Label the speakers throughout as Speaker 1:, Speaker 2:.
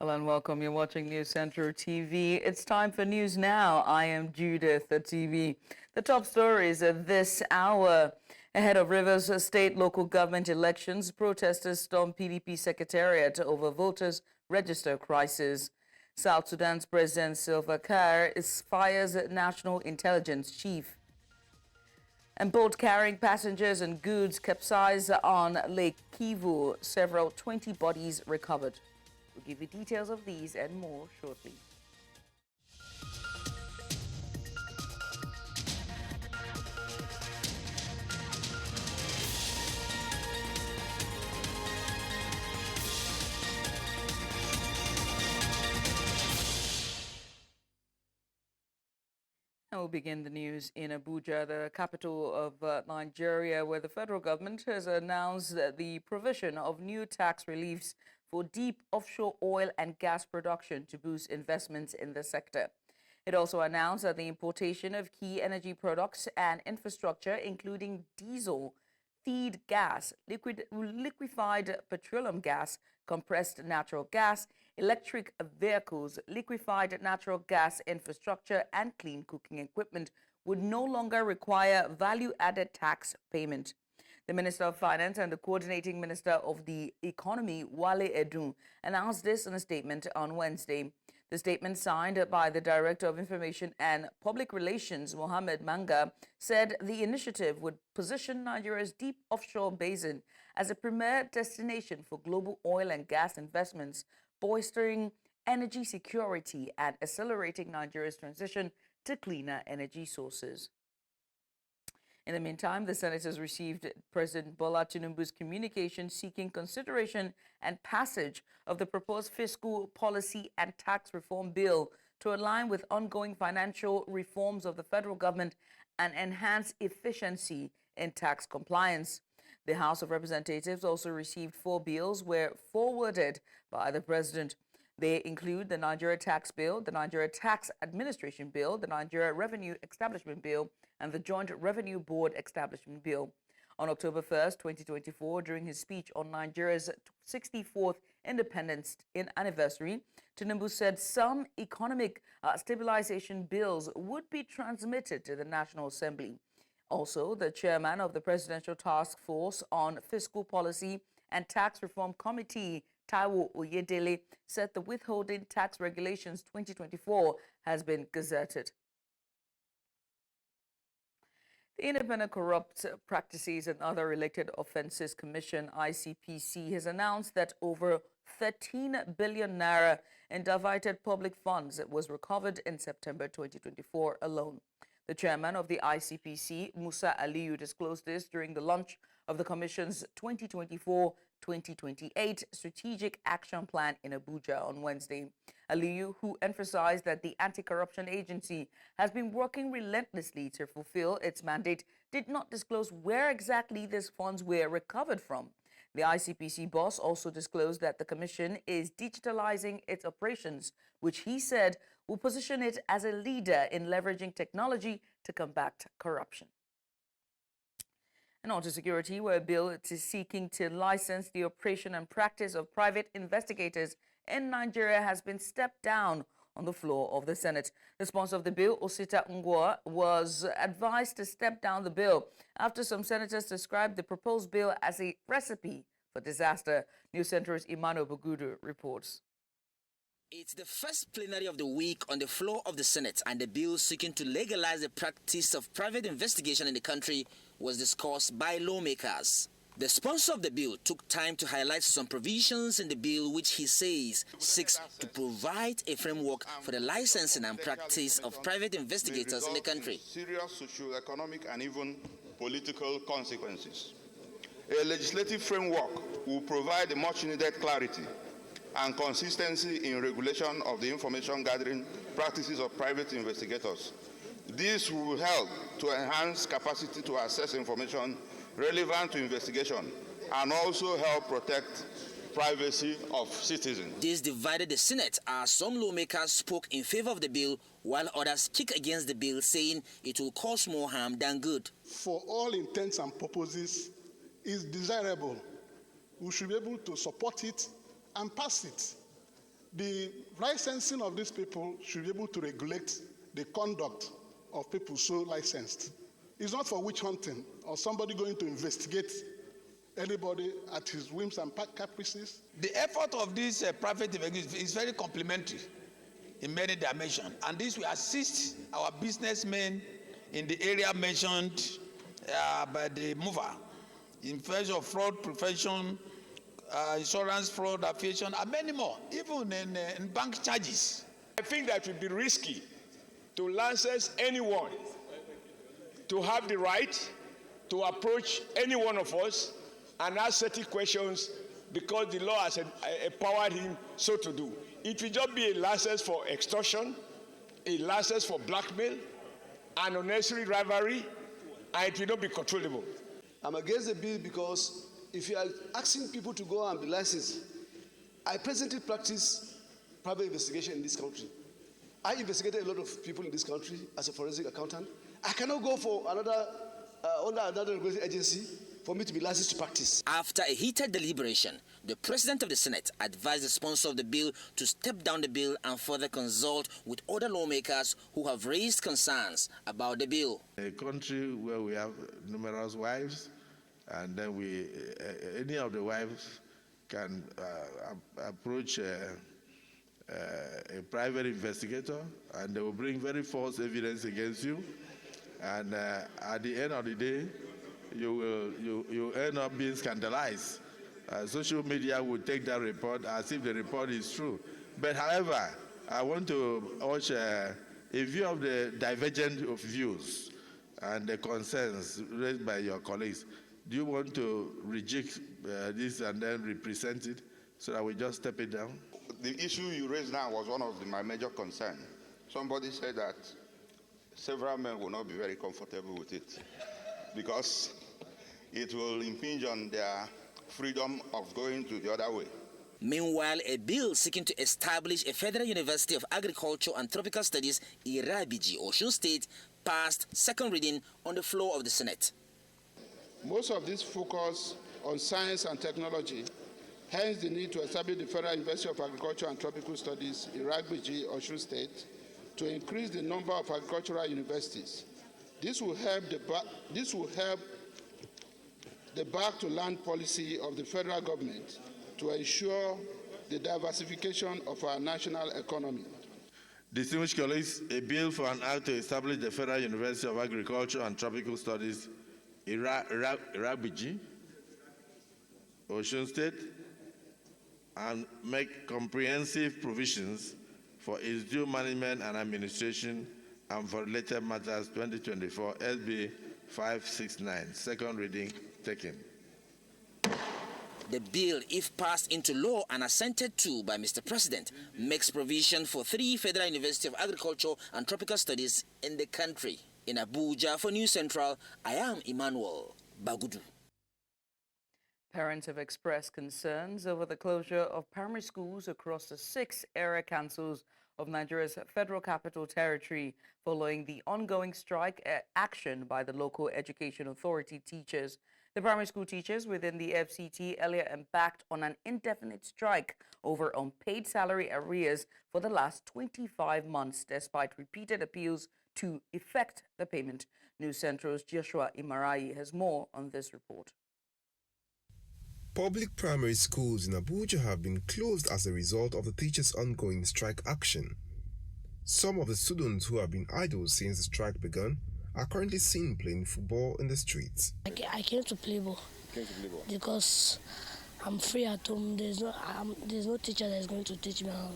Speaker 1: Hello and welcome. You're watching News Center TV. It's time for news now. I am Judith, Atibi. The top stories of this hour. Ahead of Rivers State local government elections, protesters stormed PDP Secretariat over voters' register crisis. South Sudan's President Salva Kiir fires National Intelligence Chief. And boat carrying passengers and goods capsized on Lake Kivu. Several 20 bodies recovered. We'll give you details of these and more shortly. And we'll begin the news in Abuja, the capital of Nigeria, where the federal government has announced the provision of new tax reliefs for deep offshore oil and gas production to boost investments in the sector. It also announced that the importation of key energy products and infrastructure, including diesel, feed gas, liquefied petroleum gas, compressed natural gas, electric vehicles, liquefied natural gas infrastructure, and clean cooking equipment would no longer require value-added tax payment. The Minister of Finance and the Coordinating Minister of the Economy, Wale Edun, announced this in a statement on Wednesday. The statement, signed by the Director of Information and Public Relations, Mohammed Manga, said the initiative would position Nigeria's deep offshore basin as a premier destination for global oil and gas investments, bolstering energy security and accelerating Nigeria's transition to cleaner energy sources. In the meantime, the senators received President Bola Tinubu's communication seeking consideration and passage of the proposed fiscal policy and tax reform bill to align with ongoing financial reforms of the federal government and enhance efficiency in tax compliance. The House of Representatives also received 4 bills were forwarded by the president. They include the Nigeria Tax Bill, the Nigeria Tax Administration Bill, the Nigeria Revenue Establishment Bill, and the Joint Revenue Board Establishment Bill. On October 1st, 2024, during his speech on Nigeria's 64th independence anniversary, Tinubu said some economic stabilization bills would be transmitted to the National Assembly. Also, the chairman of the Presidential Task Force on Fiscal Policy and Tax Reform Committee, Taiwo Oyedele, said the Withholding Tax Regulations 2024 has been gazetted. The Independent Corrupt Practices and Other Related Offences Commission, ICPC, has announced that over 13 billion naira in diverted public funds was recovered in September 2024 alone. The chairman of the ICPC, Musa Aliyu, disclosed this during the launch of the Commission's 2024-2028 Strategic Action Plan in Abuja on Wednesday. Aliyu, who emphasized that the anti-corruption agency has been working relentlessly to fulfill its mandate, did not disclose where exactly these funds were recovered from. The ICPC boss also disclosed that the commission is digitalizing its operations, which he said will position it as a leader in leveraging technology to combat corruption. And on to security, where a bill is seeking to license the operation and practice of private investigators in Nigeria has been stepped down on the floor of the Senate. The sponsor of the bill, Osita Ngwa, was advised to step down the bill after some senators described the proposed bill as a recipe for disaster. News Center's Imano Bogudu reports.
Speaker 2: It's the first plenary of the week on the floor of the Senate, and the bill seeking to legalize the practice of private investigation in the country was discussed by lawmakers. The sponsor of the bill took time to highlight some provisions in the bill which he says seeks to provide a framework for the licensing and practice of private investigators in the country.
Speaker 3: Serious socio-economic and even political consequences. A legislative framework will provide a much-needed clarity and consistency in regulation of the information gathering practices of private investigators. This will help to enhance capacity to access information relevant to investigation and also help protect privacy of citizens.
Speaker 2: This divided the Senate as some lawmakers spoke in favor of the bill while others kicked against the bill, saying it will cause more harm than good.
Speaker 4: For all intents and purposes, it's desirable. We should be able to support it and pass it. The licensing of these people should be able to regulate the conduct of people so licensed. It's not for witch hunting or somebody going to investigate anybody at his whims and caprices.
Speaker 5: The effort of this private investigation is very complementary in many dimensions, and this will assist our businessmen in the area mentioned by the mover in terms of fraud prevention, insurance fraud, aviation, and many more, even in bank charges.
Speaker 6: I think that it would be risky to license anyone to have the right to approach any one of us and ask certain questions because the law has empowered him so to do. It will just be a license for extortion, a license for blackmail, an unnecessary rivalry, and it will not be controllable.
Speaker 7: I'm against the bill because if you are asking people to go and be licensed, I presently practice private investigation in this country. I investigated a lot of people in this country as a forensic accountant. I cannot go for another under another regulatory agency for me to be licensed to practice.
Speaker 2: After a heated deliberation, the President of the Senate advised the sponsor of the bill to step down the bill and further consult with other lawmakers who have raised concerns about the bill.
Speaker 8: A country where we have numerous wives, and then any of the wives can approach a private investigator, and they will bring very false evidence against you, and at the end of the day, you end up being scandalized. Social media will take that report as if the report is true. But however, I want to urge a view of the divergent of views and the concerns raised by your colleagues. Do you want to reject this and then represent it so that we just step it down?
Speaker 3: The issue you raised now was one of my major concerns. Somebody said that several men will not be very comfortable with it because it will impinge on their freedom of going to the other way.
Speaker 2: Meanwhile, a bill seeking to establish a Federal University of Agriculture and Tropical Studies, Atibi, Osun State, passed second reading on the floor of the Senate.
Speaker 4: Most of this focus on science and technology, hence the need to establish the Federal University of Agriculture and Tropical Studies, Atibi, Osun State, to increase the number of agricultural universities. This will help the back-to-land policy of the federal government to ensure the diversification of our national economy.
Speaker 8: Distinguished colleagues, a bill for an act to establish the Federal University of Agriculture and Tropical Studies, Atibi, Osun State, and make comprehensive provisions for its due management and administration and for related matters 2024 SB 569, second reading taken.
Speaker 2: The bill, if passed into law and assented to by Mr. President, makes provision for 3 Federal University of Agriculture and Tropical Studies in the country. In Abuja, for News Central, I am Emmanuel Bagudu.
Speaker 1: Parents have expressed concerns over the closure of primary schools across the 6 area councils of Nigeria's Federal Capital Territory following the ongoing strike action by the local education authority teachers. The primary school teachers within the FCT earlier embarked on an indefinite strike over unpaid salary arrears for the last 25 months, despite repeated appeals to effect the payment. News Central's Joshua Imarai has more on this report.
Speaker 9: Public primary schools in Abuja have been closed as a result of the teachers' ongoing strike action. Some of the students who have been idle since the strike began are currently seen playing football in the streets.
Speaker 10: I came to play ball because I'm free at home. There's no teacher that's going to teach me how.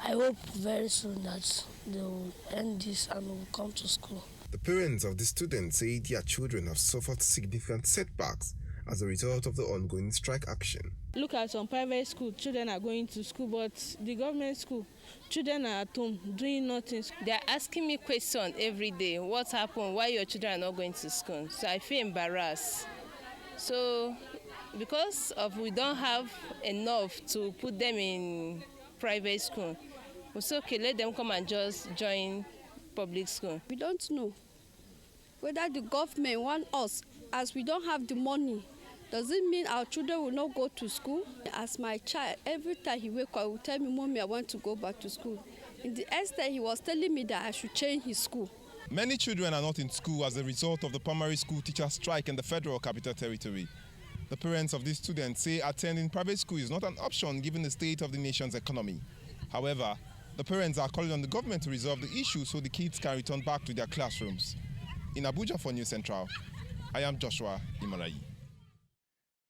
Speaker 10: I hope very soon that they will end this and will come to school.
Speaker 9: The parents of the students say their children have suffered significant setbacks as a result of the ongoing strike action.
Speaker 11: Look at some private school, children are going to school, but the government school, children are at home doing nothing.
Speaker 12: They are asking me questions every day. What happened? Why your children are not going to school? So I feel embarrassed. So because of we don't have enough to put them in private school, we say, okay, let them come and just join public school.
Speaker 13: We don't know whether the government want us, as we don't have the money Does it mean our children will not go to school? As my child, every time he wake up, he will tell me, Mommy, I want to go back to school. In the extent, he was telling me that I should change his school.
Speaker 14: Many children are not in school as a result of the primary school teacher strike in the Federal Capital Territory. The parents of these students say attending private school is not an option given the state of the nation's economy. However, the parents are calling on the government to resolve the issue so the kids can return back to their classrooms. In Abuja for News Central, I am Joshua Imarayi.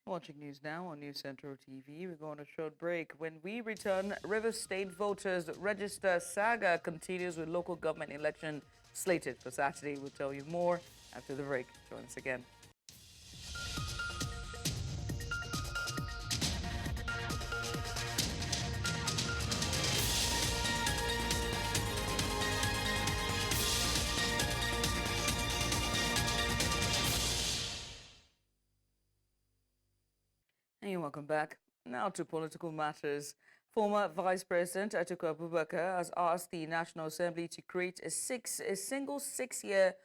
Speaker 1: Watching news now on News Central TV. We're going on a short break. When we return, Rivers State voters register saga continues with local government election slated for Saturday. We'll tell you more after the break. Join us again. And welcome back. Now to political matters. Former Vice President Atiku Abubakar has asked the National Assembly to create a single six-year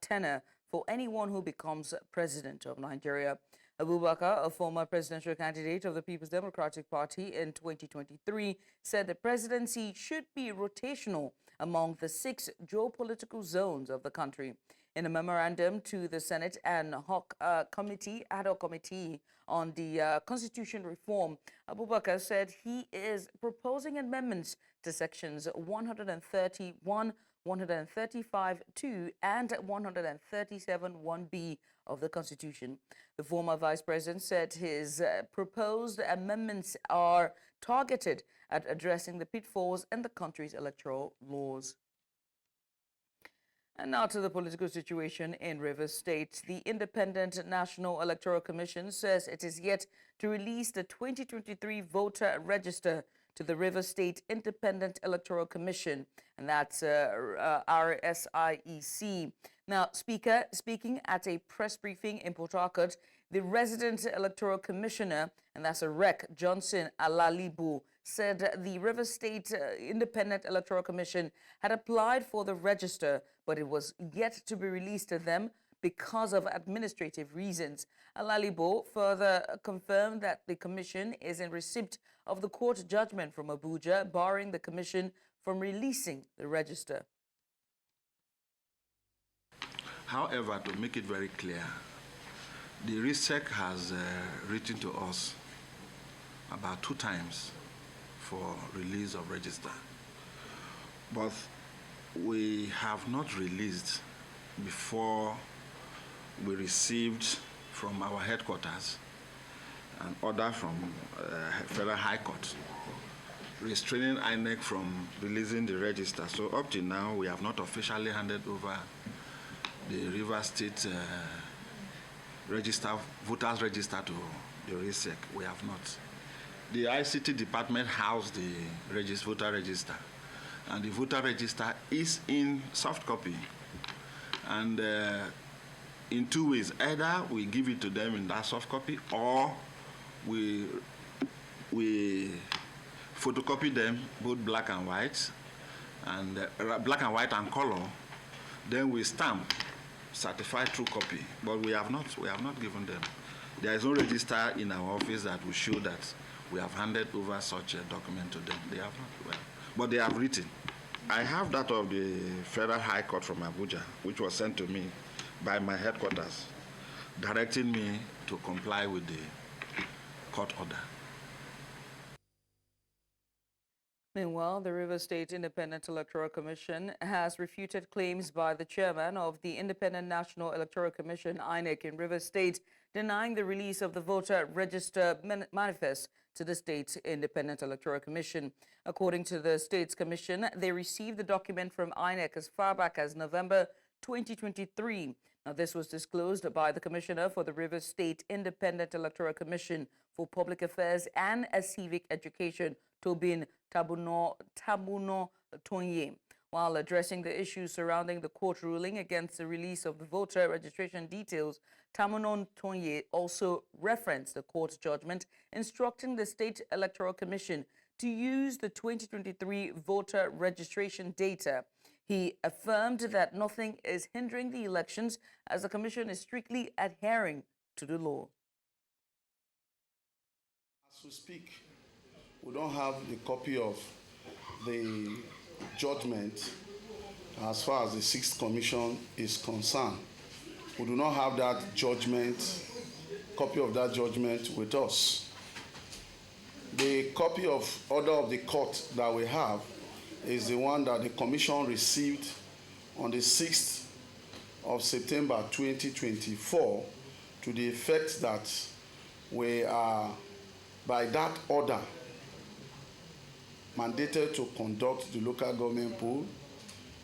Speaker 1: tenure for anyone who becomes president of Nigeria. Abubakar, a former presidential candidate of the People's Democratic Party in 2023, said the presidency should be rotational among the 6 geopolitical zones of the country. In a memorandum to the Senate and ad hoc committee on the constitution reform, Abubakar said he is proposing amendments to sections 131, 135(2) and 137(1)(b) of the Constitution. The former vice president said his proposed amendments are targeted at addressing the pitfalls in the country's electoral laws. And now to the political situation in Rivers State. The Independent National Electoral Commission says it is yet to release the 2023 voter register to the Rivers State Independent Electoral Commission, and that's RSIEC. Now, speaking at a press briefing in Port Harcourt, the resident electoral commissioner, and that's a REC, Johnson Alalibu, said the Rivers State Independent Electoral Commission had applied for the register, but it was yet to be released to them because of administrative reasons. Alalibo further confirmed that the commission is in receipt of the court judgment from Abuja, barring the commission from releasing the register.
Speaker 8: However, to make it very clear, the RISEC has written to us about 2 times for release of register, but we have not released before we received from our headquarters an order from Federal High Court restraining INEC from releasing the register. So up to now, we have not officially handed over the Rivers State voters register to the RISEC. We have not. The ICT department housed the voter register, and the voter register is in soft copy. And in 2 ways, either we give it to them in that soft copy, or we photocopy them, both black and white and color. Then we stamp certified true copy, but we have not given them. There is no register in our office that will show that we have handed over such a document to them. They have not, but they have written. I have that of the Federal High Court from Abuja, which was sent to me by my headquarters, directing me to comply with the court order.
Speaker 1: Meanwhile, the Rivers State Independent Electoral Commission has refuted claims by the chairman of the Independent National Electoral Commission, INEC, in Rivers State, denying the release of the voter register manifest to the state's Independent Electoral Commission. According to the state's commission, they received the document from INEC as far back as November 2023. Now, this was disclosed by the Commissioner for the Rivers State Independent Electoral Commission for Public Affairs and Civic Education, Tobin Tabuno Tonye. While addressing the issues surrounding the court ruling against the release of the voter registration details, Tamunon Tonye also referenced the court judgment instructing the State Electoral Commission to use the 2023 voter registration data. He affirmed that nothing is hindering the elections as the commission is strictly adhering to the law.
Speaker 4: As we speak, we don't have a copy of the judgment as far as the Sixth Commission is concerned. We do not have that judgment, copy of that judgment with us. The copy of order of the court that we have is the one that the Commission received on the 6th of September 2024 to the effect that we are, by that order, mandated to conduct the local government poll.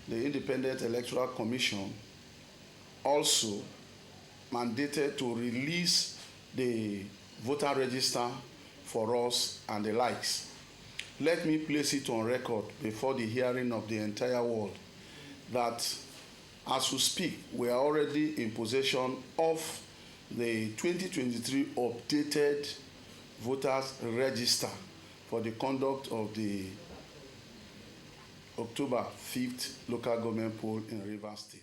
Speaker 4: The Independent Electoral Commission also mandated to release the voter register for us and the likes. Let me place it on record before the hearing of the entire world that as we speak, we are already in possession of the 2023 updated voters register for the conduct of the October 5th local government poll in Rivers State.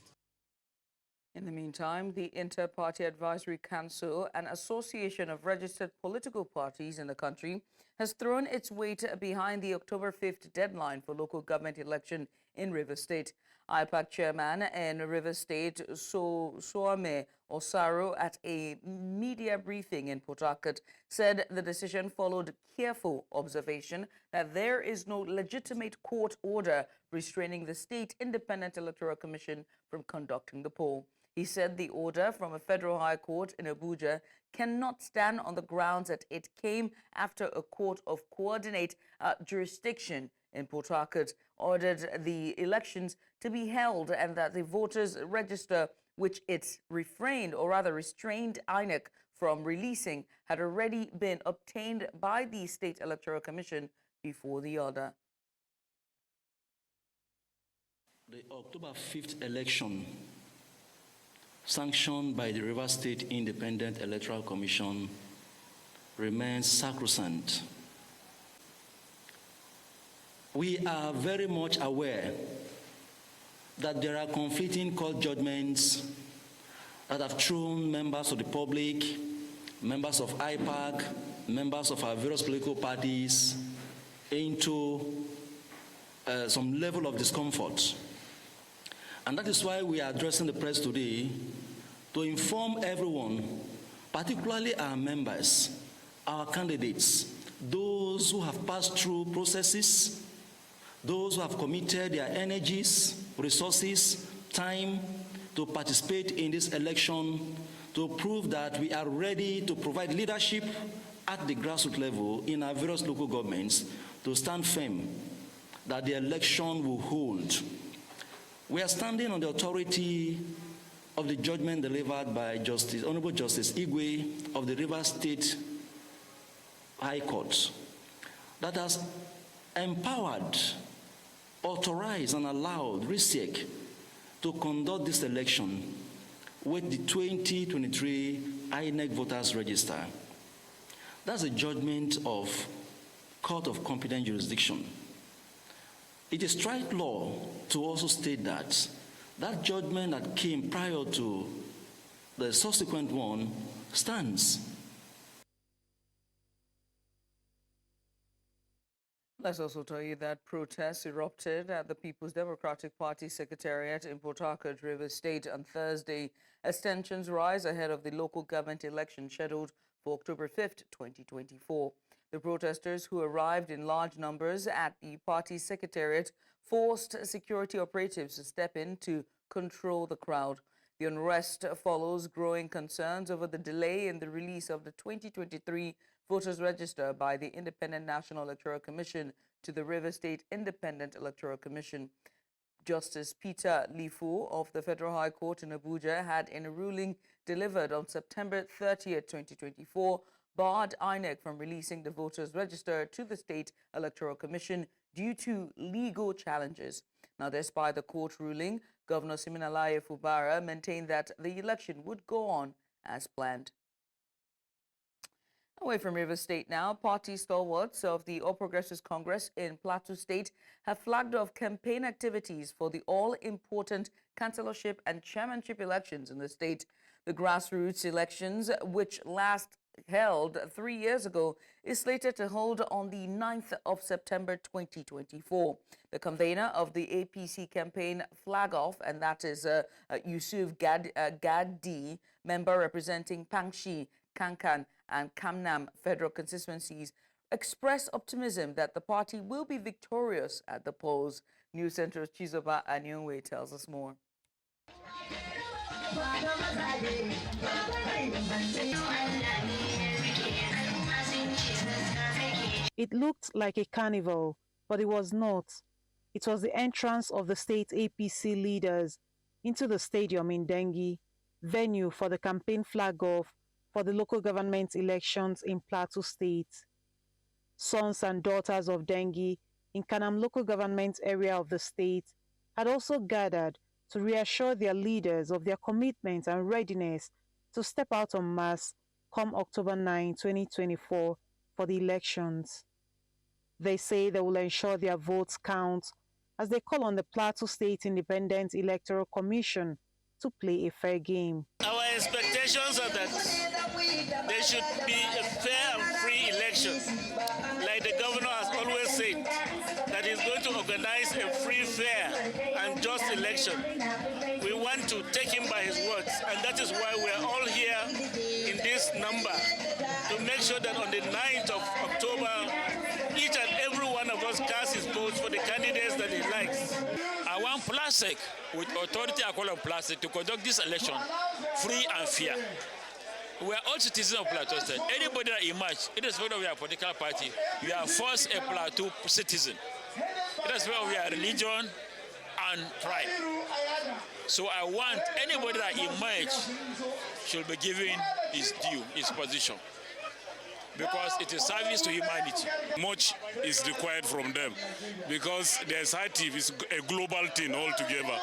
Speaker 1: In the meantime, the Inter-Party Advisory Council, an association of registered political parties in the country, has thrown its weight behind the October 5th deadline for local government election in Rivers State. IPAC chairman in Rivers State, Soame Osaro, at a media briefing in Port Harcourt, said the decision followed careful observation that there is no legitimate court order restraining the State Independent Electoral Commission from conducting the poll. He said the order from a federal high court in Abuja cannot stand on the grounds that it came after a court of coordinate jurisdiction in Port Harcourt ordered the elections to be held and that the voters register, which it restrained INEC from releasing, had already been obtained by the State Electoral Commission before the order.
Speaker 15: The October 5th election, sanctioned by the Rivers State Independent Electoral Commission, remains sacrosanct. We are very much aware that there are conflicting court judgments that have thrown members of the public, members of IPAC, members of our various political parties into some level of discomfort. And that is why we are addressing the press today to inform everyone, particularly our members, our candidates, those who have passed through processes, those who have committed their energies, resources, time to participate in this election, to prove that we are ready to provide leadership at the grassroots level in our various local governments to stand firm that the election will hold. We are standing on the authority of the judgment delivered by Honorable Justice Igwe of the Rivers State High Court that has empowered, authorized, and allowed RISEC to conduct this election with the 2023 INEC voters register. That's a judgment of Court of Competent Jurisdiction. It is strike law to also state that that judgment that came prior to the subsequent one stands.
Speaker 1: Let's also tell you that protests erupted at the People's Democratic Party Secretariat in Port Harcourt, Rivers State on Thursday as tensions rise ahead of the local government election scheduled for October 5th, 2024. The protesters, who arrived in large numbers at the party secretariat, forced security operatives to step in to control the crowd. The unrest follows growing concerns over the delay in the release of the 2023 voters register by the Independent National Electoral Commission to the Rivers State Independent Electoral Commission. Justice Peter Lifu of the Federal High Court in Abuja had, in a ruling delivered on September 30th, 2024, barred INEC from releasing the voters register to the State Electoral Commission due to legal challenges. Now, despite the court ruling, Governor Siminalayi Fubara maintained that the election would go on as planned. Away from Rivers State now, party stalwarts of the All Progressives Congress in Plateau State have flagged off campaign activities for the all-important councillorship and chairmanship elections in the state. The grassroots elections, which last held 3 years ago is slated to hold on the 9th of September 2024. The convener of the APC campaign Flag Off, and that is Yusuf Gadi, member representing Pangshi, Kankan and Kamnam federal constituencies, expressed optimism that the party will be victorious at the polls. News Center's Chizoba Anyonwe tells us more.
Speaker 16: It looked like a carnival, but it was not. It was the entrance of the state APC leaders into the stadium in Dengi, venue for the campaign flag off for the local government elections in Plateau State. Sons and daughters of Dengi in Kanam local government area of the state had also gathered to reassure their leaders of their commitment and readiness to step out en masse come October 9, 2024 for the elections. They say they will ensure their votes count as they call on the Plateau State Independent Electoral Commission to play a fair game.
Speaker 17: Our expectations are that there should be a fair and free election. Like the governor has always said, that he's going to organize a free, fair and just election. We want to take him by his words, and that is why we're all here in this number to make sure that on the 9th of October, each and every one of us casts his votes for the candidates that he likes.
Speaker 18: I want Plastic, with authority I call on Plastic, to conduct this election free and fair. We are all citizens of Plateau State. Anybody that emerges, irrespective of your political party, you are first a Plateau citizen. Irrespective of your religion and tribe. So I want anybody that emerges should be given his due, his position, because it is service to humanity.
Speaker 19: Much is required from them because the Atibi is a global thing altogether.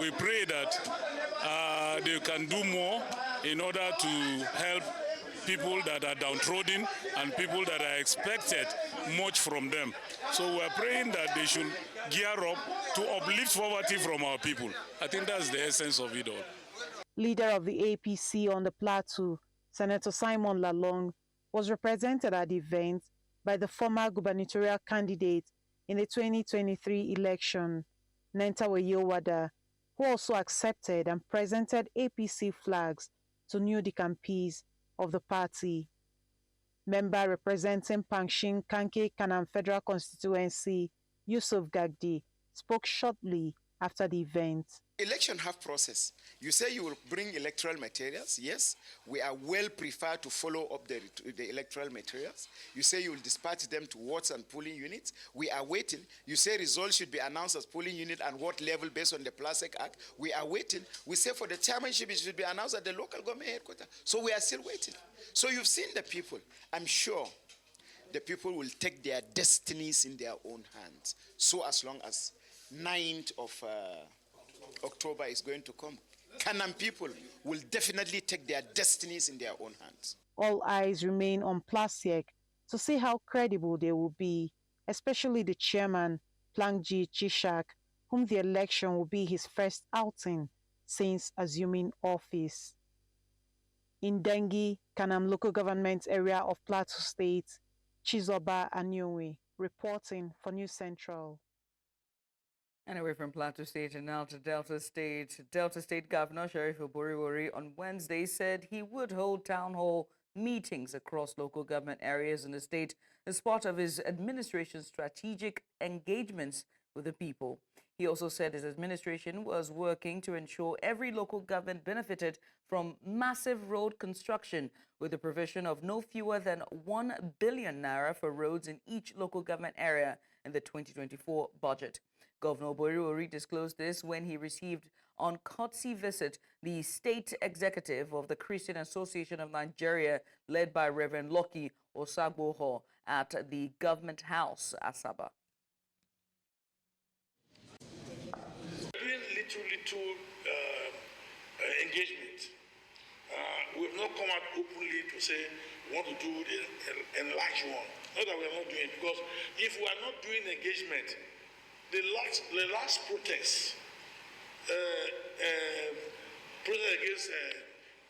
Speaker 19: We pray that they can do more in order to help people that are downtrodden and people that are expected much from them. So we're praying that they should gear up to uplift poverty from our people. I think that's the essence of it all.
Speaker 16: Leader of the APC on the plateau, Senator Simon Lalong, was represented at the event by the former gubernatorial candidate in the 2023 election, Nentawe Yowada, who also accepted and presented APC flags to new decampees of the party. Member representing Pangshin Kanke Kanam Federal Constituency, Yusuf Gagdi, spoke shortly after the event.
Speaker 20: Election have process. You say you will bring electoral materials. Yes, we are well prepared to follow up the electoral materials. You say you will dispatch them to wards and polling units. We are waiting. You say results should be announced as polling unit and what level based on the Plastic Act. We are waiting. We say for the chairmanship it should be announced at the local government headquarters. So we are still waiting. So you've seen the people. I'm sure the people will take their destinies in their own hands. So as long as 9th of October is going to come, Kanam people will definitely take their destinies in their own hands.
Speaker 16: All eyes remain on Plasiek to see how credible they will be, especially the chairman, Plangji Chishak, whom the election will be his first outing since assuming office. In Dengi, Kanam local government area of Plateau State, Chizoba Anyonwe, reporting for News Central.
Speaker 1: And away from Plateau State and now to Delta State. Delta State Governor Sheriff Oboriwori on Wednesday said he would hold town hall meetings across local government areas in the state as part of his administration's strategic engagements with the people. He also said his administration was working to ensure every local government benefited from massive road construction with the provision of no fewer than 1 billion naira for roads in each local government area in the 2024 budget. Governor Oboriwori disclosed this when he received on courtesy visit the state executive of the Christian Association of Nigeria, led by Reverend Lucky Osagboho, at the Government House, Asaba.
Speaker 21: Doing little engagement. We have not come out openly to say we want to do a large one. Not that we are not doing it, because if we are not doing engagement, the last protest against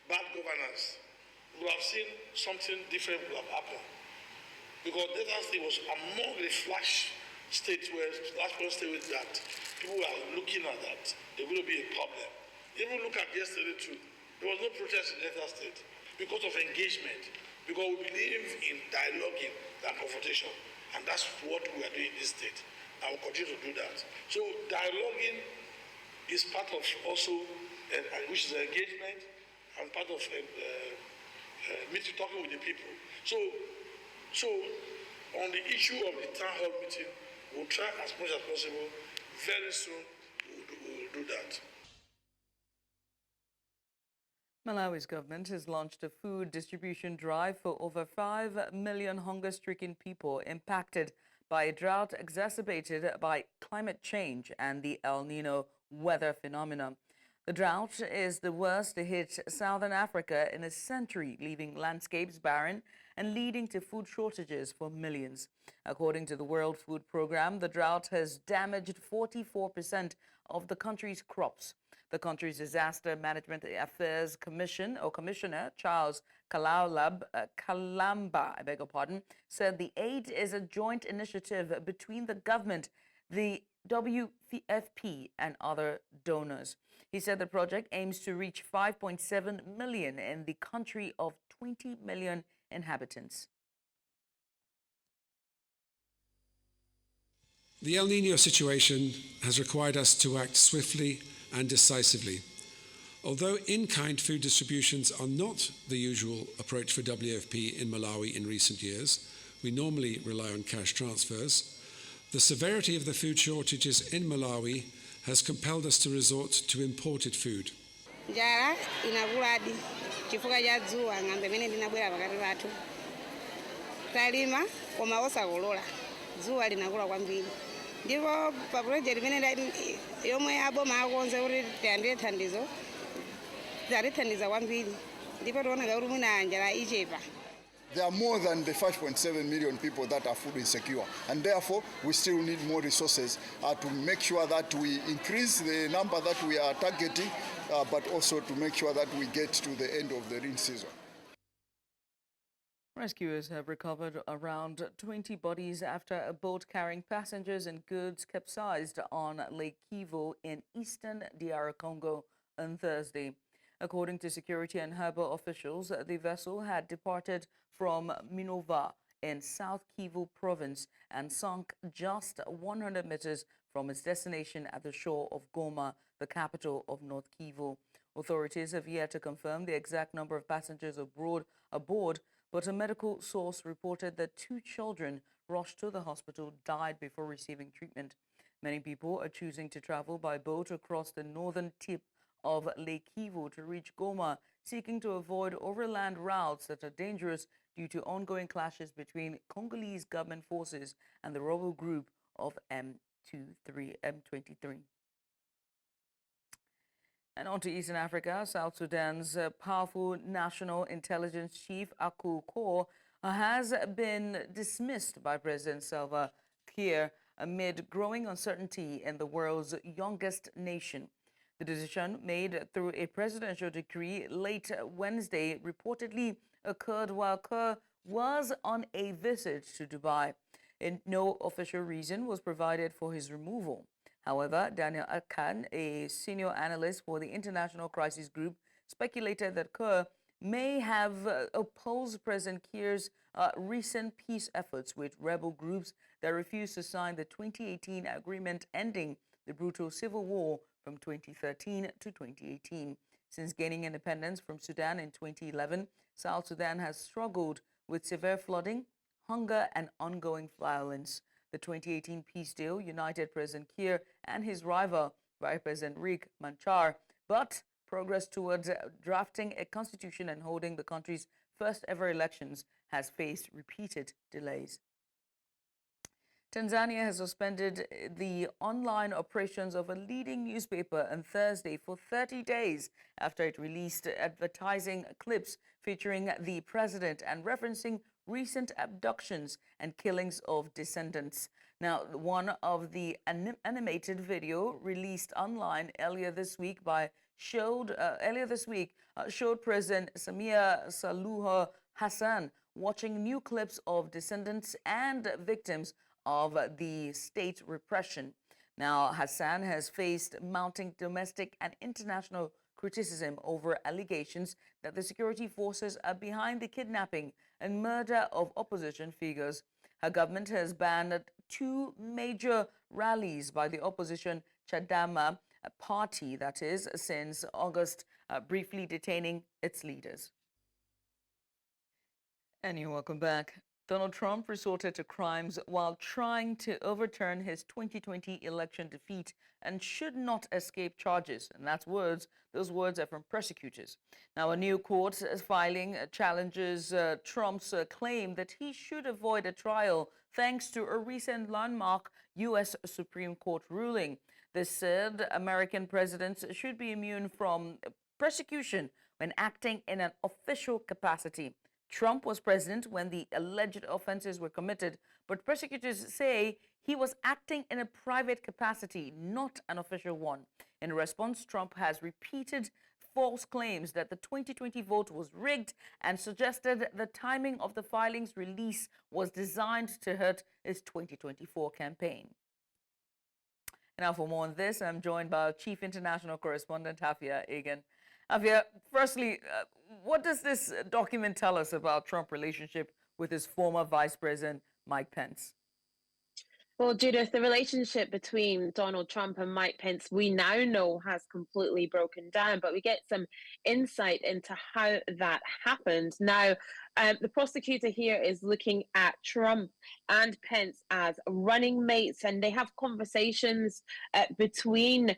Speaker 21: bad governance we would have seen something different would have happened. Because Delta State was among the flash states where that people are looking at that. There will be a problem. Even look at yesterday too. There was no protest in Delta State because of engagement. Because we believe in dialoguing than confrontation. And that's what we are doing in this state. And we'll continue to do that. So dialoguing is part of also, which is engagement, and part of meeting, talking with the people. So on the issue of the town hall meeting, we'll try as much as possible. Very soon, we'll do that.
Speaker 1: Malawi's government has launched a food distribution drive for over 5 million hunger-stricken people impacted by a drought exacerbated by climate change and the El Nino weather phenomenon. The drought is the worst to hit southern Africa in a century, leaving landscapes barren and leading to food shortages for millions. According to the World Food Programme, the drought has damaged 44% of the country's crops. The country's Disaster Management Affairs Commissioner, Charles Kalamba, said the aid is a joint initiative between the government, the WFP and other donors. He said the project aims to reach 5.7 million in the country of 20 million inhabitants.
Speaker 5: The El Nino situation has required us to act swiftly and decisively. Although in-kind food distributions are not the usual approach for WFP in Malawi in recent years, we normally rely on cash transfers, the severity of the food shortages in Malawi has compelled us to resort to imported food.
Speaker 22: Njala inakula chifukwa cha dzuwa ng'ambe imene ndinabwera pakati pathu. Talima koma osakolola. Dzuwa linakula kwambiri. Ndipo pa project imene yomwe aboma akonze kuti tiyandire thandizo, tithandiza kwambiri. Ndipo tiona kuti mwina njala ichepa.
Speaker 23: There are more than the 5.7 million people that are food insecure, and therefore we still need more resources to make sure that we increase the number that we are targeting, but also to make sure that we get to the end of the rain season.
Speaker 1: Rescuers have recovered around 20 bodies after a boat carrying passengers and goods capsized on Lake Kivu in eastern DR Congo on Thursday. According to security and harbor officials, the vessel had departed from Minova in South Kivu province and sunk just 100 meters from its destination at the shore of Goma, the capital of North Kivu. Authorities have yet to confirm the exact number of passengers aboard, but a medical source reported that 2 children rushed to the hospital died before receiving treatment. Many people are choosing to travel by boat across the northern tip of Lake Kivu to reach Goma, seeking to avoid overland routes that are dangerous due to ongoing clashes between Congolese government forces and the rebel group of M23. And on to Eastern Africa, South Sudan's powerful national intelligence chief, Aku Kor, has been dismissed by President Salva Kiir amid growing uncertainty in the world's youngest nation. The decision, made through a presidential decree late Wednesday, reportedly occurred while Kerr was on a visit to Dubai. No official reason was provided for his removal. However, Daniel Akan, a senior analyst for the International Crisis Group, speculated that Kerr may have opposed President Kiir's recent peace efforts with rebel groups that refused to sign the 2018 agreement ending the brutal civil war from 2013 to 2018. Since gaining independence from Sudan in 2011, South Sudan has struggled with severe flooding, hunger, and ongoing violence. The 2018 peace deal united President Kiir and his rival, Vice President Riek Machar, but progress towards drafting a constitution and holding the country's first ever elections has faced repeated delays. Tanzania has suspended the online operations of a leading newspaper on Thursday for 30 days after it released advertising clips featuring the president and referencing recent abductions and killings of dissidents. Now, one of the animated video released online earlier this week showed President Samia Suluhu Hassan watching new clips of descendants and victims of the state repression. Now, Hassan has faced mounting domestic and international criticism over allegations that the security forces are behind the kidnapping and murder of opposition figures. Her government has banned 2 major rallies by the opposition Chadema party, that is, since August, briefly detaining its leaders. And you're welcome back. Donald Trump resorted to crimes while trying to overturn his 2020 election defeat and should not escape charges. And those words are from prosecutors. Now, a new court filing challenges Trump's claim that he should avoid a trial thanks to a recent landmark U.S. Supreme Court ruling. This said American presidents should be immune from prosecution when acting in an official capacity. Trump was president when the alleged offenses were committed, but prosecutors say he was acting in a private capacity, not an official one. In response, Trump has repeated false claims that the 2020 vote was rigged and suggested the timing of the filing's release was designed to hurt his 2024 campaign. Now, for more on this, I'm joined by our chief international correspondent, Afia Egan. Afia, firstly, what does this document tell us about Trump's relationship with his former vice president, Mike Pence?
Speaker 3: Well, Judith, the relationship between Donald Trump and Mike Pence, we now know has completely broken down, but we get some insight into how that happened. Now, the prosecutor here is looking at Trump and Pence as running mates, and they have conversations between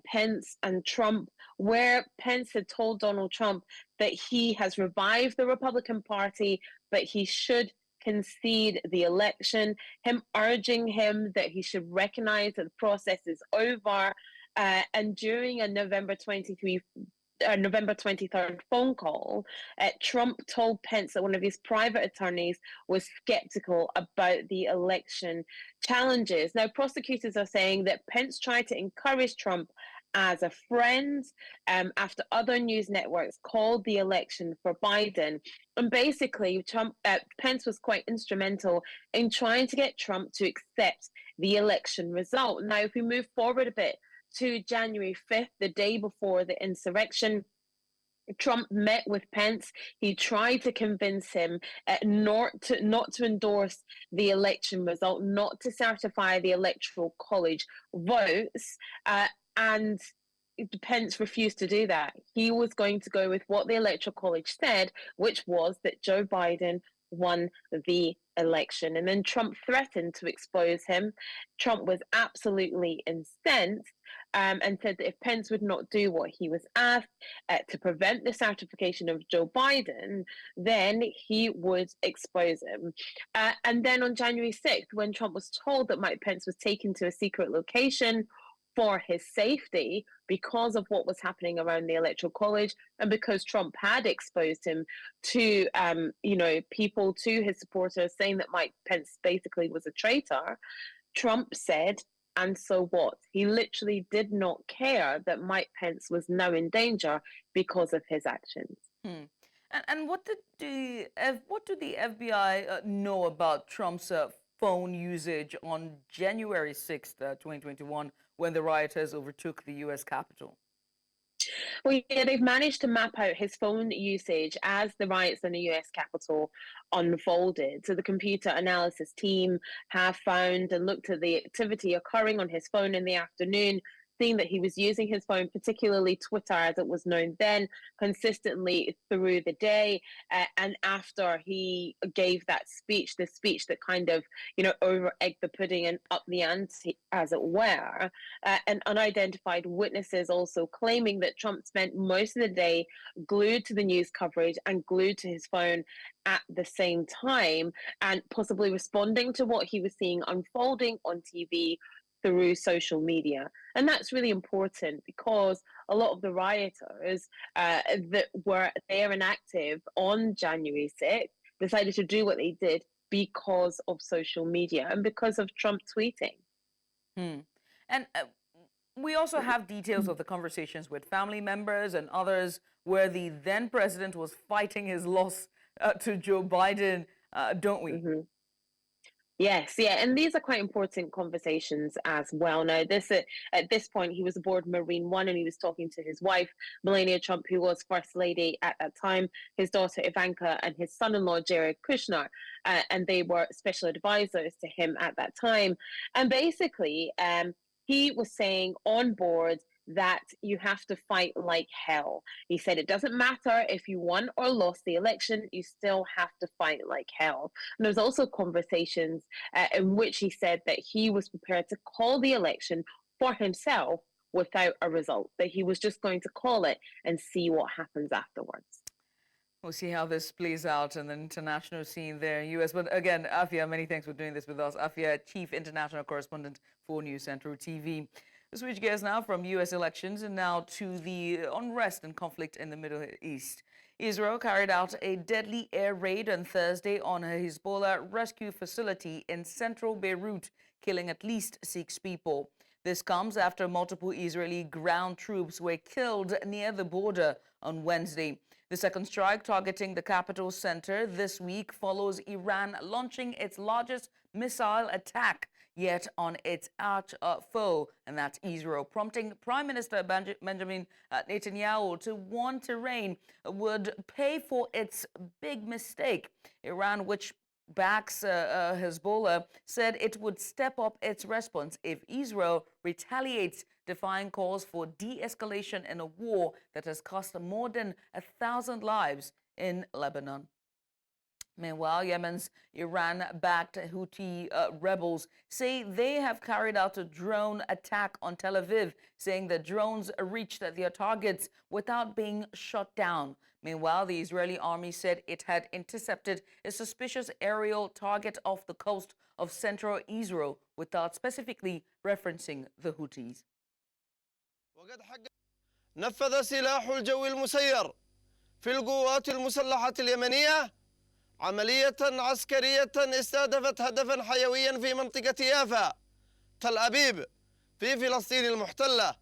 Speaker 3: Pence and Trump, where Pence had told Donald Trump that he has revived the Republican Party, but he should concede the election, him urging him that he should recognize that the process is over. And during a November 23rd phone call, Trump told Pence that one of his private attorneys was skeptical about the election challenges. Now, prosecutors are saying that Pence tried to encourage Trump as a friend after other news networks called the election for Biden. And basically, Pence was quite instrumental in trying to get Trump to accept the election result. Now, if we move forward a bit to January 5th, the day before the insurrection, Trump met with Pence. He tried to convince him not to endorse the election result, not to certify the Electoral College votes, and Pence refused to do that. He was going to go with what the Electoral College said, which was that Joe Biden won the election. And then Trump threatened to expose him. Trump was absolutely incensed and said that if Pence would not do what he was asked to prevent the certification of Joe Biden, then he would expose him. And then on January 6th, when Trump was told that Mike Pence was taken to a secret location for his safety because of what was happening around the Electoral College, and because Trump had exposed him to, people, to his supporters, saying that Mike Pence basically was a traitor, Trump said, and so what? He literally did not care that Mike Pence was now in danger because of his actions.
Speaker 1: And what do the FBI know about Trump's phone usage on January 6th, 2021, when the rioters overtook the U.S. Capitol?
Speaker 3: Well, yeah, they've managed to map out his phone usage as the riots in the U.S. Capitol unfolded. So the computer analysis team have found and looked at the activity occurring on his phone in the afternoon, seeing that he was using his phone, particularly Twitter as it was known then, consistently through the day. And after he gave that speech, the speech that kind of, over-egged the pudding and up the ante, as it were, and unidentified witnesses also claiming that Trump spent most of the day glued to the news coverage and glued to his phone at the same time, and possibly responding to what he was seeing unfolding on TV through social media. And that's really important because a lot of the rioters that were there and active on January 6th decided to do what they did because of social media and because of Trump tweeting.
Speaker 1: And we also have details of the conversations with family members and others where the then president was fighting his loss to Joe Biden, don't we?
Speaker 3: Yes, yeah, and these are quite important conversations as well. Now, at this point, he was aboard Marine One, and he was talking to his wife, Melania Trump, who was First Lady at that time, his daughter Ivanka, and his son-in-law Jared Kushner, and they were special advisors to him at that time. And basically, he was saying on board that you have to fight like hell. He said it doesn't matter if you won or lost the election, you still have to fight like hell. And there's also conversations in which he said that he was prepared to call the election for himself without a result, that he was just going to call it and see what happens afterwards.
Speaker 1: We'll see how this plays out in the international scene there in U.S. But again, Afia, many thanks for doing this with us. Afia, Chief International Correspondent for News Central TV. We switch gears now from U.S. elections and now to the unrest and conflict in the Middle East. Israel carried out a deadly air raid on Thursday on a Hezbollah rescue facility in central Beirut, killing at least 6 people. This comes after multiple Israeli ground troops were killed near the border on Wednesday. The second strike targeting the capital center this week follows Iran launching its largest missile attack yet on its arch foe, and that's Israel, prompting Prime Minister Benjamin Netanyahu to warn Tehran would pay for its big mistake. Iran, which backs Hezbollah, said it would step up its response if Israel retaliates, defying calls for de-escalation in a war that has cost more than 1,000 lives in Lebanon. Meanwhile, Yemen's Iran-backed Houthi rebels say they have carried out a drone attack on Tel Aviv, saying the drones reached their targets without being shot down. Meanwhile, the Israeli army said it had intercepted a suspicious aerial target off the coast of central Israel without specifically referencing the Houthis.
Speaker 2: نفذ سلاح الجو المسير في القوات المسلحة اليمنية عملية عسكرية استهدفت هدفا حيويا في منطقة يافا تل أبيب في فلسطين المحتلة،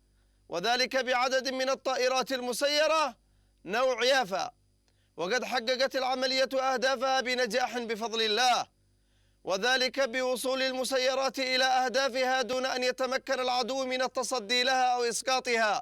Speaker 2: وذلك بعدد من الطائرات المسيرة نوع يافا، وقد حققت العملية أهدافها بنجاح بفضل الله، وذلك بوصول المسيرات إلى أهدافها دون أن يتمكن العدو من التصدي لها أو إسقاطها.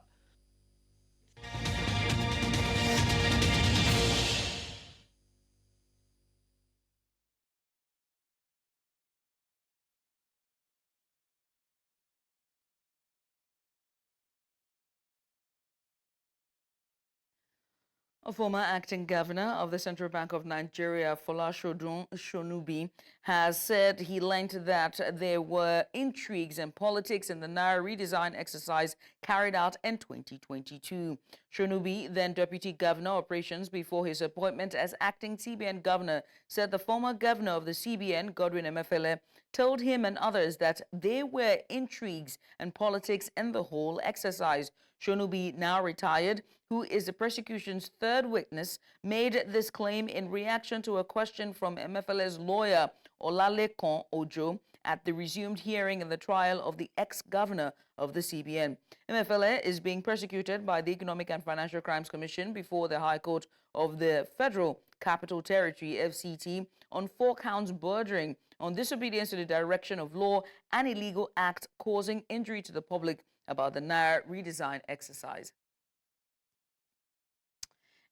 Speaker 1: A former acting governor of the Central Bank of Nigeria, Folashodun Shonubi, has said he learned that there were intrigues and politics in the Naira redesign exercise carried out in 2022. Shonubi, then Deputy Governor Operations before his appointment as acting CBN governor, said the former governor of the CBN, Godwin Emefiele, told him and others that there were intrigues and politics in the whole exercise. Shonubi, now retired, who is the prosecution's third witness, made this claim in reaction to a question from Emefiele's lawyer, Olalekan Ojo, at the resumed hearing in the trial of the ex-governor of the CBN. Emefiele is being persecuted by the Economic and Financial Crimes Commission before the High Court of the Federal Capital Territory, FCT, on 4 counts bordering on disobedience to the direction of law and illegal act causing injury to the public about the Naira redesign exercise.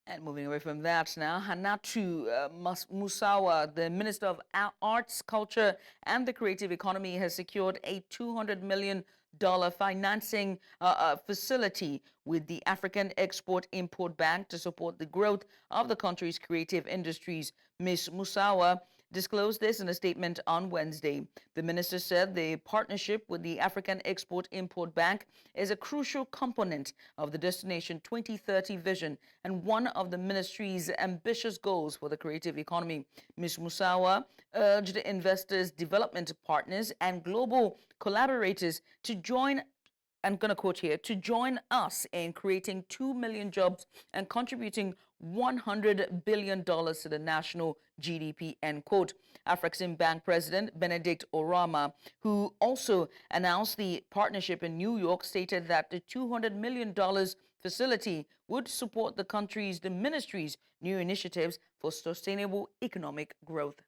Speaker 1: And moving away from that now, Hannatu Musawa, the Minister of Arts, Culture and the Creative Economy, has secured a $200 million financing facility with the African Export-Import Bank to support the growth of the country's creative industries. Ms. Musawa disclosed this in a statement on Wednesday. The minister said the partnership with the African Export-Import Bank is a crucial component of the Destination 2030 vision and one of the ministry's ambitious goals for the creative economy. Ms. Musawa urged investors, development partners, and global collaborators to join, I'm going to quote here, to join us in creating 2 million jobs and contributing $100 billion to the national GDP, end quote. Afreximbank President Benedict Orama, who also announced the partnership in New York, stated that the $200 million facility would support the ministry's new initiatives for sustainable economic growth.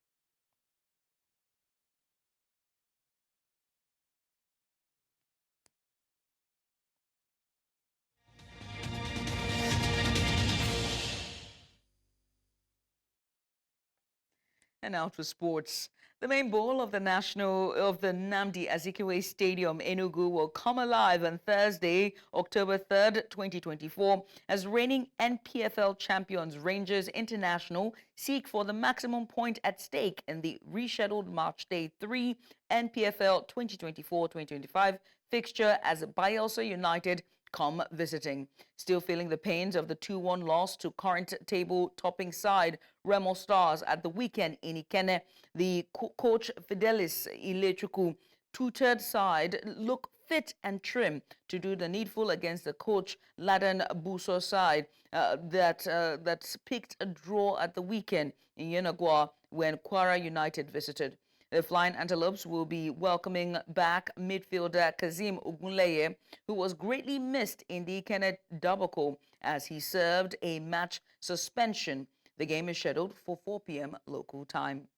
Speaker 1: And now to sports. The main bowl of the Nnamdi Azikiwe Stadium, Enugu, will come alive on Thursday, October 3rd, 2024, as reigning NPFL champions Rangers International seek for the maximum point at stake in the rescheduled March Day 3 NPFL 2024-2025 fixture as Bayelsa United come visiting. Still feeling the pains of the 2-1 loss to current table topping side Remo Stars at the weekend in Ikenne, the coach Fidelis Ilechukwu tutored side look fit and trim to do the needful against the coach Laden Buso side that picked a draw at the weekend in Yenagua when Kwara United visited. The Flying Antelopes will be welcoming back midfielder Kazim Ogunleye, who was greatly missed in the Ikenne debacle as he served a match suspension. The game is scheduled for 4 p.m. local time.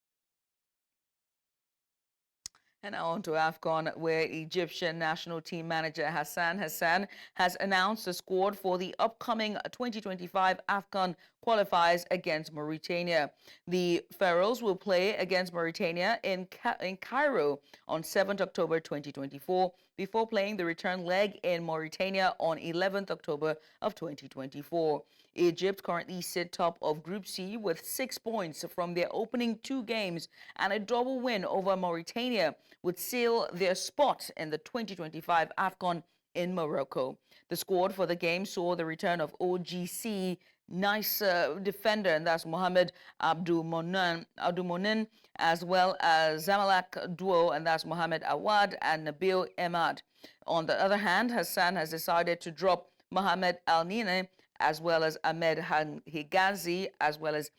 Speaker 1: And now on to AFCON, where Egyptian national team manager Hassan Hassan has announced the squad for the upcoming 2025 AFCON qualifiers against Mauritania. The Pharaohs will play against Mauritania in Cairo on 7th October 2024 before playing the return leg in Mauritania on 11th October of 2024. Egypt currently sit top of Group C with 6 points from their opening 2 games, and a double win over Mauritania would seal their spot in the 2025 AFCON in Morocco. The squad for the game saw the return of OGC nice defender, and that's Mohamed Abdoumonin, as well as Zamalek duo, and that's Mohamed Awad and Nabil Emad. On the other hand, Hassan has decided to drop Mohamed Al-Nine, as well as Ahmed Higazi, as well as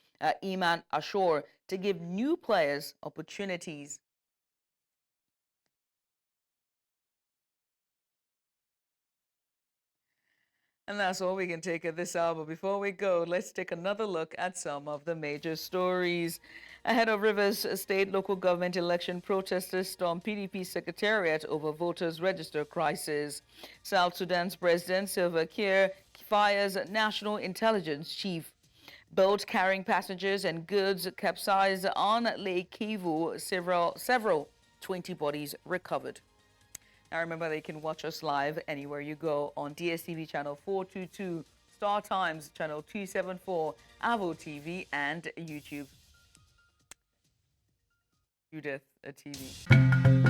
Speaker 1: Iman Ashor, to give new players opportunities. And that's all we can take at this hour. Before we go, let's take another look at some of the major stories. Ahead of Rivers State local government election, protesters stormed PDP secretariat over voters' register crisis. South Sudan's President Salva Kiir fires national intelligence chief. Boat carrying passengers and goods capsized on Lake Kivu. Several 20 bodies recovered. Now remember, they can watch us live anywhere you go on DSTV channel 422, Star Times channel 274, Avo TV, and YouTube. Judith, Atibi.